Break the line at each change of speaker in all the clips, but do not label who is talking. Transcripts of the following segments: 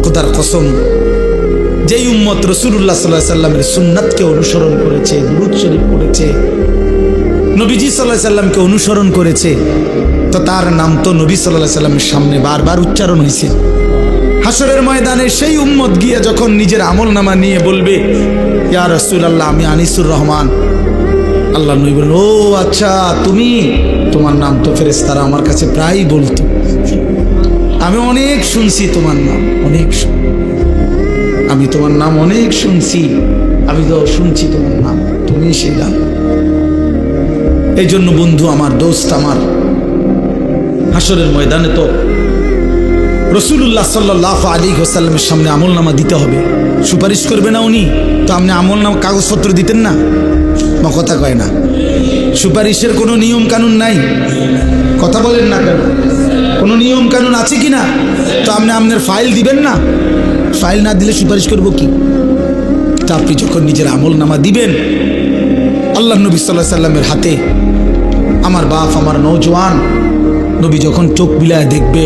খোদার কসম, যেই উম্মত রাসূলুল্লাহ সাল্লাল্লাহু আলাইহি সাল্লামের সুন্নাতকে অনুসরণ করেছে, দুরূদ শরীফ পড়েছে, নবীজি সাল্লাল্লাহু আলাইহি সাল্লামকে অনুসরণ করেছে, তো তার নাম তো নবী সাল্লাল্লাহু আলাইহি সাল্লামের সামনে বারবার উচ্চারণ হয়েছে। হাসরের ময়দানে সেই উম্মত গিয়ে যখন নিজের আমলনামা নিয়ে বলবে, ইয়া রাসূলুল্লাহ, আমি আনিসুর রহমান, আল্লাহ নবী বললেন, ও আচ্ছা তুমি, তোমার নাম তো ফেরেশতারা আমার কাছে প্রায়ই বলতো, আমি অনেক শুনছি তোমার নাম, আমি তোমার নাম অনেক শুনছি, আমি তো শুনছি তোমার নাম, তুমি সেই নাম। এই জন্য বন্ধু আমার, দোস্ত আমার, হাসরের ময়দানে তো রাসূলুল্লাহ সাল্লাল্লাহু আলাইহি ওয়াসাল্লামের সামনে আমলনামা দিতে হবে। সুপারিশ করবে না উনি? তো আপনি আমলনামা কাগজপত্র দিতেন না? কথা কয় না। সুপারিশের কোনো নিয়ম কানুন নাই, কথা বলেন না কেন? কোনো নিয়ম কানুন আছে কি না? তো আপনি আপনার ফাইল দিবেন না? ফাইল না দিলে সুপারিশ করবো কি? তা আপনি যখন নিজের আমলনামা দিবেন, আল্লাহ নবী সাল্লাল্লাহু আলাইহি সাল্লামের হাতে, আমার বাপ, আমার নওজোয়ান নবী যখন চোখ বিলায় দেখবে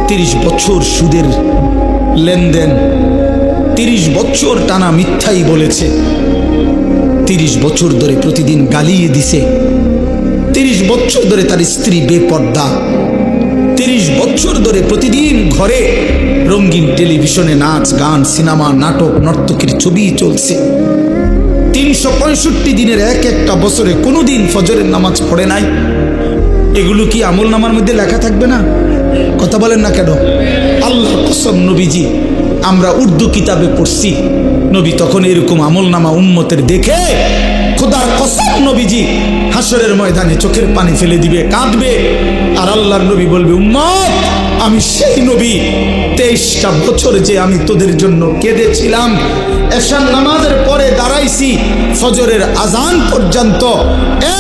30 বছর সুদের লেনদেন, 30 বছর টানা মিথ্যাই বলেছে, 30 বছর ধরে প্রতিদিন গালিয়ে দিছে, 30 বছর ধরে তার স্ত্রী বেপর্দা, 30 বছর ধরে প্রতিদিন ঘরে রঙিন টেলিভিশনে নাচ গান, সিনেমা, নাটক, নর্তকীর ছবি চলছে, 365 দিনের এক একটা বছরে কোনোদিন ফজরের নামাজ পড়ে নাই। এগুলো কি আমল নামার মধ্যে লেখা থাকবে না? কথা বলেন না কেন? আল্লাহর কসম, নবীজি, আমরা উর্দু কিতাবে পড়ছি, নবী তখন এরকম আমল নামা উম্মতের দেখে খোদার কসম নবীজি হাসরের ময়দানে চোখের পানি ফেলে দিবে, কাঁদবে, আর আল্লাহর নবী বলবে, উম্মত, আমি সেই নবী, 23টা বছর যে আমি তোদের জন্য কেঁদেছিলাম, এশার নামাজের পরে দাঁড়াইছি, ফজরের আজান পর্যন্ত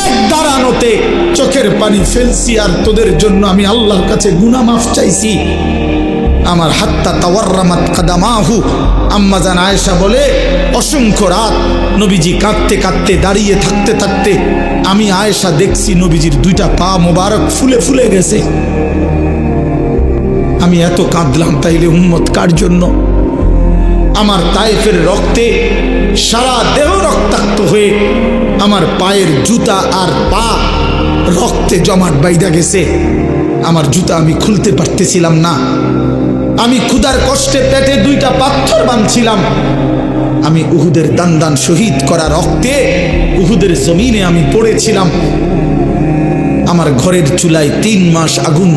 এক দাঁড়ানোতে চোখের পানি ফেলছি, আর তোদের জন্য আমি আল্লাহর কাছে গুনাহ মাফ চাইছি। আমার হাত্তা তাওয়াররামাত কাদামাহু, আম্মা জান আয়েশা বলে, অসংখ্য রাত নবীজি কাঁদতে কাঁদতে, দাঁড়িয়ে থাকতে থাকতে আমি আয়েশা দেখছি নবীজির 2টা পা মোবারক ফুলে ফুলে গেছে। আমি এত কাঁদলাম, তাইলে উম্মত কার জন্য? আমার তায়েফের রক্তে সারা দেহ রক্তাক্ত হয়ে আমার পায়ের জুতা আর পা রক্তে জমাট বাইধা গেছে, আমার জুতা আমি খুলতে পারতেছিলাম না, আমি ক্ষুধার কষ্টে পেটে 2টা পাথর বাঁধছিলাম, আমি উহুদের দান দান শহীদ করা রক্তে উহুদের জমিনে আমি পড়েছিলাম, আমার ঘরের চুলায় 3 মাস আগুন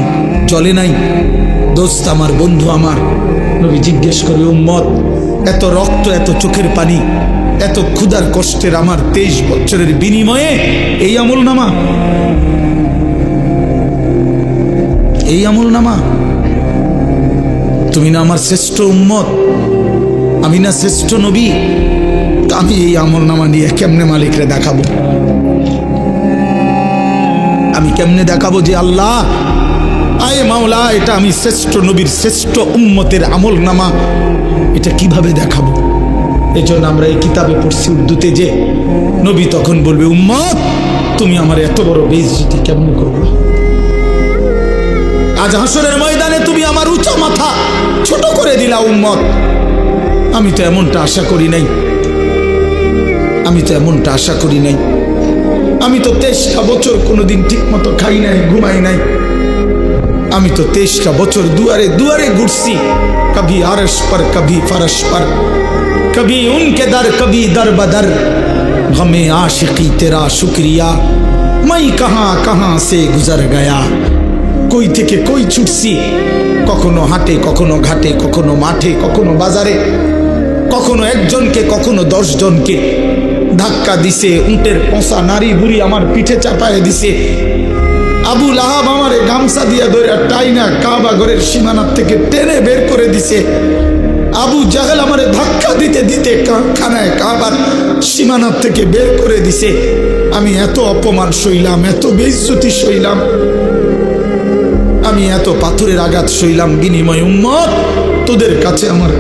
জ্বলে নাই। দোস্ত আমার, বন্ধু আমার, নবী জিজ্ঞেস করে, উম্মত, এত রক্ত, এত চোখের পানি, এত ক্ষুধার কষ্টের আমার 23 বছরের বিনিময়ে এই আমলনামা, এই আমলনামা? তুমি না আমার শ্রেষ্ঠ উম্মত, আমি না শ্রেষ্ঠ নবী? আমি এই আমলনামা নিয়ে কেমনে মালিকরে দেখাবো? আমি কেমনে দেখাবো যে আল্লাহ, আয় মাওলা, এটা আমি শ্রেষ্ঠ নবীর শ্রেষ্ঠ উম্মতের আমলনামা, এটা কিভাবে দেখাবো? এই জন্য আমরা এই কিতাবে পড়ছি উর্দুতে, যে নবী তখন বলবে, উম্মত, তুমি আমার এত বড় বেইজ্জতি কেমনে করবে? আজ হাসরের ময়দানে তুমি আমার উঁচা মাথা ছোট করে দিলা উম্মত। আমি তো এমনটা আশা করি নাই, আমি তো এমনটা আশা করি নাই। আমি তো 23টা বছর কোনোদিন ঠিক মতো খাই নাই, ঘুমাই নাই। আমি তো 23টা বছর দুয়ারে দুয়ারে ঘুরছি, কবি আরশ पर कभी फरश पर, कभी उनके दर कभी दर बदर, गमे आशिकी तेरा शुक्रिया, मैं कहाँ कहाँ से गुजर गया। কই থেকে কই ছুটছি, কখনো হাটে, কখনো ঘাটে, কখনো মাঠে, কখনো বাজারে, কখনো একজনকে, কখনো 10 জনকে ধাক্কা দিছে, উটের পোষা নারী বুড়ি আমার পিঠে চাপায় দিছে, আবু লাহাব আমারে গামছা দিয়া ধরে টাইনা কাবা ঘরের সীমানার থেকে টেনে বের করে দিছে, আবু জাহেল আমারে ধাক্কা দিতে দিতে খানায় কাবার সীমানার থেকে বের করে দিছে। আমি এত অপমান সইলাম, এত বেইজ্জতি সইলাম, আমি এত পাথরের আঘাত সইলাম, বিনিময় উম্মত তোদের কাছে আমার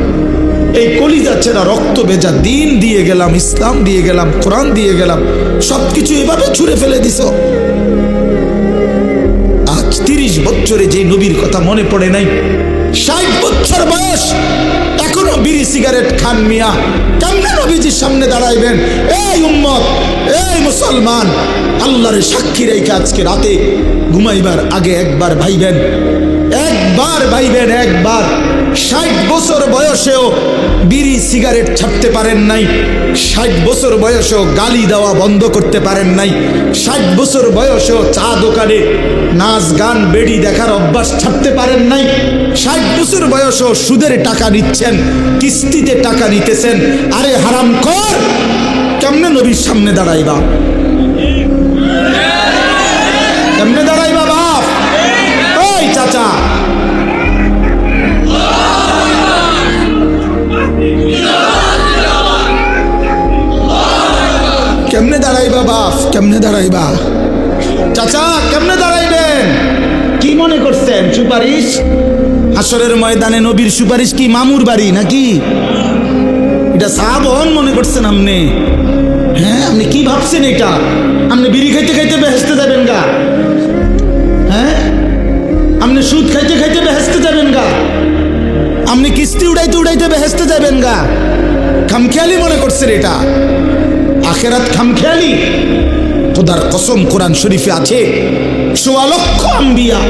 এই কলিজা ছেঁড়া রক্ত ভেজা দিন দিয়ে গেলাম, ইসলাম দিয়ে গেলাম, কোরআন দিয়ে গেলাম, সবকিছু এভাবে ছুঁড়ে ফেলে দিছ। আজ 30 বছরে যে নবীর কথা মনে পড়ে নাই, 60 বছর বয়স সিগারেট খান মিয়া, কেমনে নবীজির সামনে দাঁড়াইবেন? এই উম্মত, এই মুসলমান, আল্লাহরে সাক্ষী রেখে আজকে রাতে ঘুমাইবার আগে একবার ভাইবেন, একবার ভাইবেন, একবার। 60 বছর বয়সেও বিড়ি সিগারেট ছাড়তে পারেন নাই, 60 বছর বয়সেও গালি দেওয়া বন্ধ করতে পারেন নাই, 60 বছর বয়সেও চা দোকানে নাচ গান বেড়ি দেখার অভ্যাস ছাড়তে পারেন নাই, 60 বছর বয়সেও সুদের টাকা নিচ্ছেন, কিস্তিতে টাকা নিতেছেন। আরে হারামখোর, কেমনে নবীর সামনে দাঁড়াইবা? কেমনে দাঁড়াইবা বাপ? ওই চাচা, কেমনে দাঁড়াইবা বাপ? কেমনে দাঁড়াইবা? চাচা কেমনে দাঁড়াইবেন? কি মনে করছেন সুপারিশ? হাসরের ময়দানে নবীর সুপারিশ কি মামুর বাড়ি নাকি? এটা সাহাবন মনে করছেন আপনি? হ্যাঁ, আপনি কি ভাবছেন এটা? আপনি বিড়ি খাইতে খাইতে বেহেশতে যাবেন গা? হ্যাঁ, আপনি সুদ খাইতে খাইতে বেহেশতে যাবেন গা? আপনি কিস্তি উড়াইতে উড়াইতে বেহেশতে যাবেন গা? খামখেয়ালি মনে করছেন এটা? আখেরাত খামখেয়ালি? খোদার কসম, কোরআন শরীফে আছে ১৪ লক্ষ আম্বিয়া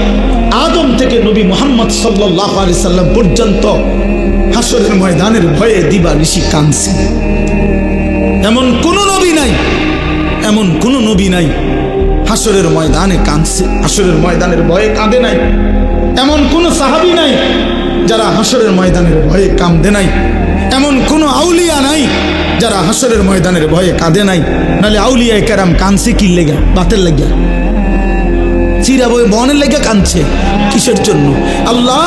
আদম থেকে নবী মুহাম্মদ সাল্লাল্লাহু আলাইহি সাল্লাম পর্যন্ত হাসরের ময়দানের ভয়ে দিবানিশি কাঁদছে। এমন কোন নবী নাই, এমন কোন নবী নাই হাসরের ময়দানে কাঁদছে, হাসরের ময়দানের ভয়ে কাঁদে নাই। এমন কোন সাহাবী নাই যারা হাসরের ময়দানের ভয়ে কাঁদে নাই। এমন কোন আউলিয়া নাই যারা হাসরের ময়দানের ভয়ে কাঁদে নাই। নাহলে আউলিয়া কেরাম কাঁদছে কি লেগে? বাতের লেগে, চিরা বই বনের লেগে কাঁদছে কিসের জন্য? আল্লাহ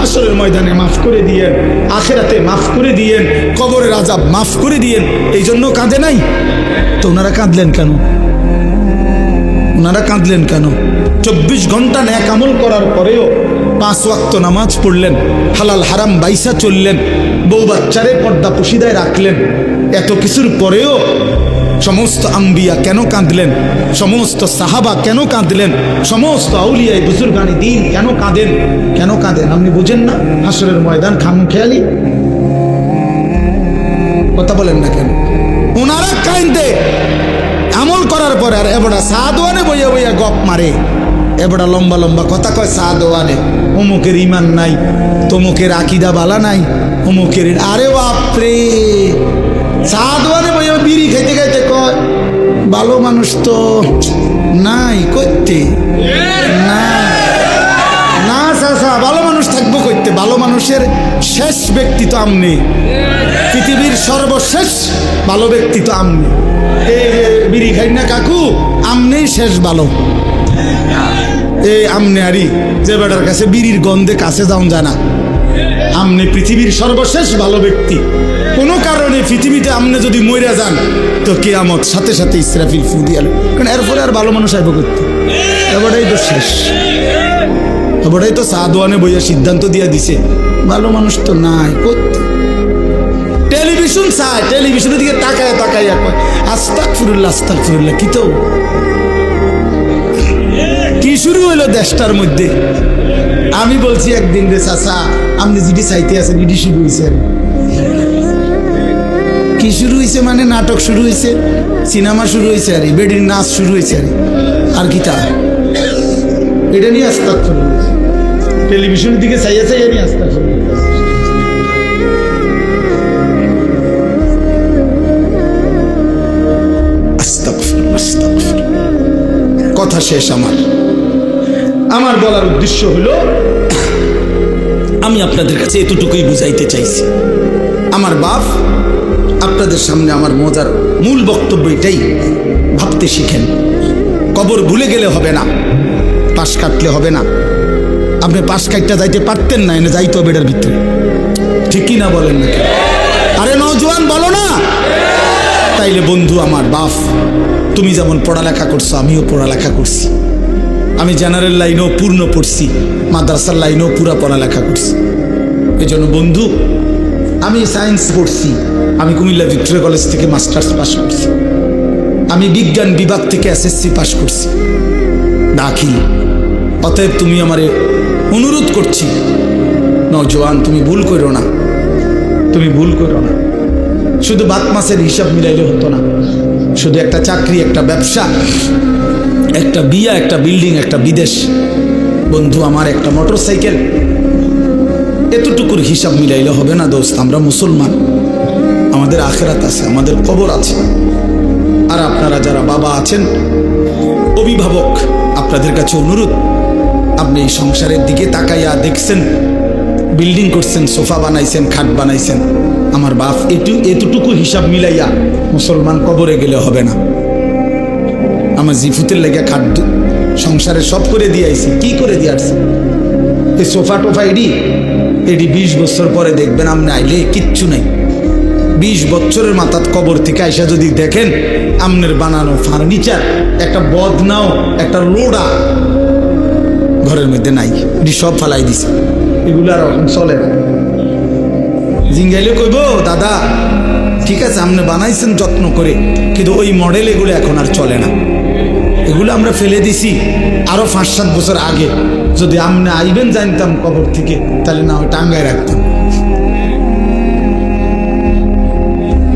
হাসরের ময়দানে মাফ করে দিয়েন, আখেরাতে মাফ করে দিয়েন, কবরের আযাব মাফ করে দিয়েন, এই জন্য কাঁদে নাই। তো ওনারা কাঁদলেন কেন? ওনারা কাঁদলেন কেন? 24 ঘন্টা নেক আমল করার পরেও 5 ওয়াক্ত নামাজ পড়লেন, হালাল হারাম বাইসা চললেন, বউ বাচ্চারে পর্দা পুশিদায় রাখলেন। এত কিছুর পরেও সমস্ত আম্বিয়া কেন কাঁদলেন? সমস্ত সাহাবা কেন কাঁদলেন? সমস্ত আউলিয়া বুজুর্গানি দিন কেন কাঁদেন? কেন কাঁদেন আপনি বুঝেন না? হাসরের ময়দান খামখেয়ালি? কথা বলেন না কেন? ওনারা কাঁদে আমল করার পরে, আর এবড়া সাদওয়ানে বইয়া বইয়া গপ মারে, এবড়া লম্বা লম্বা কথা কয় সাদওয়ানে, অমুকের ইমান নাই, তমুকের আকিদা বালা নাই, অমুকের। আরে বাপরে, সাদওয়ানে বইয়া বিড়ি খাইতে খাইতে কয় ভালো মানুষ তো নাই করতে না, না চাচা, ভালো মানুষ থাকবো করতে? ভালো মানুষের শেষ ব্যক্তি তো আপনি, পৃথিবীর সর্বশেষ ভালো ব্যক্তি তো আপনি। বিড়ি খাই না কাকু, আমনে শেষ ভালো। এই আমনে আরি যে বেটার কাছে বিড়ির গন্ধে কাছে যাও জানা, আমনে পৃথিবীর সর্বশেষ ভালো ব্যক্তি। কোনো কারণে পৃথিবীতে আমনে যদি মইরা যান তো কিয়ামত সাথে সাথে ইসরাফিল ফু দিয়ে, কারণ এরপরে আর ভালো মানুষ আইব করতে। এবারটাই তো শেষ, এবারটাই তো সাদওয়ানে বইয়া সিদ্ধান্ত দিয়ে দিছে ভালো মানুষ তো নাই করতে। টেলিভিশন চায়, টেলিভিশনের দিকে তাকায় তাকাইয়া কয় আস্তাগফিরুল্লাহ আস্তাগফিরুল্লাহ। কি তো কি শুরু হইলো দেশটার মধ্যে? আমি বলছি একদিন রে চাচা, আপনি যেটি চাইতে আছেন এটি শুরু হয়েছে। কি শুরু হয়েছে মানে? নাটক শুরু হয়েছে, সিনেমা শুরু হয়েছে, আরে বেডির নাচ শুরু হয়েছে, আর কি তা এটা নিয়ে আস্তাগফিরুল্লাহ। টেলিভিশনের দিকে চাইয়া চাইয়া নিয়ে আস্তাগফিরুল্লাহ। কথা শেষ। আমার বলার উদ্দেশ্য হলো, আমি আপনাদের কাছে এতটুকুই বুঝাইতে চাইছি। আমার বাপ আপনাদের সামনে আমার মজার মূল বক্তব্য এটাই, ভাবতে শিখেন। কবর ভুলে গেলে হবে না, পাশ কাটলে হবে না। আপনি পাশ কাটতে যাইতে পারতেন না, এনে যাইতে হবে এটার ভিতরে, ঠিক কি না বলেন না? আরে নওজোয়ান বলো না? তাইলে বন্ধু আমার বাপ, তুমি যেমন পড়ালেখা করছো আমিও পড়ালেখা করছি। আমি জেনারেল লাইনেও পূর্ণ পড়ছি, মাদ্রাসার লাইনেও পুরা পড়ালেখা করছি। এই জন্য বন্ধু, আমি সায়েন্স পড়ছি, আমি কুমিল্লা ভিক্টোরিয়া কলেজ থেকে মাস্টার্স পাস করছি, আমি বিজ্ঞান বিভাগ থেকে এসএসসি পাস করছি দাখিল। অতএব তুমি আমারে অনুরোধ করছি, নওজোয়ান তুমি ভুল করো না, তুমি ভুল করো না। শুধু ভাত মাছের হিসাব মিলাইলে হতো না, শুধু একটা চাকরি, একটা ব্যবসা, একটা বিয়া, একটা বিল্ডিং, একটা বিদেশ, বন্ধু আমার একটা মোটর সাইকেল, এতটুকুর হিসাব মিলাইলে হবে না দোস্ত। আমরা মুসলমান, আমাদের আখেরাত আছে, আমাদের কবর আছে। আর আপনারা যারা বাবা আছেন, অভিভাবক, আপনাদের কাছে অনুরোধ, আপনি এই সংসারের দিকে তাকাইয়া দেখছেন, বিল্ডিং করছেন, সোফা বানাইছেন, খাট বানাইছেন, আমার বাপ এতটুকু হিসাব মিলাইয়া মুসলমান কবরে গেলে হবে না। আমার জিফুতের লেগে খাট সংসারে সব করে দিয়ে আইছি, কি করে দিয়ে আসছি? এই সোফা টোফা এডি 20 বছর পরে দেখবেন আপনি আইলে কিচ্ছু নাই। 20 বছরের মাথাত কবর থেকে আইসা যদি দেখেন আমনের বানানো ফার্নিচার, একটা বদনাও, একটা লোডা ঘরের মধ্যে নাই, এটি সব ফালাই দিছে। এগুলো আর এখন চলে না। জিঙ্গাইলে কইব, দাদা ঠিক আছে আপনি বানাইছেন যত্ন করে, কিন্তু ওই মডেল এগুলো এখন আর চলে না, এগুলো আমরা ফেলে দিছি আরো 5-7 বছর আগে। যদি আপনি আইবেন জানতাম কবর থেকে, তাহলে না ওই টাঙ্গায় রাখতাম।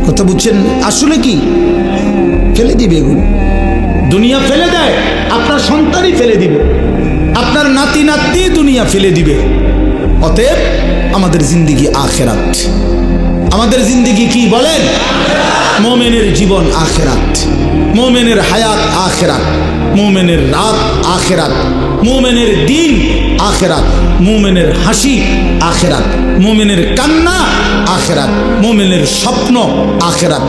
কথা বুঝছেন? আসলে কি ফেলে দিবে এগুলো, দুনিয়া ফেলে দেয়, আপনার সন্তানই ফেলে দিবে, আপনার নাতি নাতনি দুনিয়া ফেলে দিবে। অতএব আমাদের জিন্দেগি আখেরাত। আমাদের জিন্দেগি কি বলেন? মোমেনের জীবন আখেরাত, মোমেনের হায়াত আখেরাত, মোমেনের রাত আখেরাত, মোমেনের দিন আখেরাত, মোমেনের হাসি আখেরাত, মোমেনের কান্না আখেরাত, মোমেনের স্বপ্ন আখেরাত।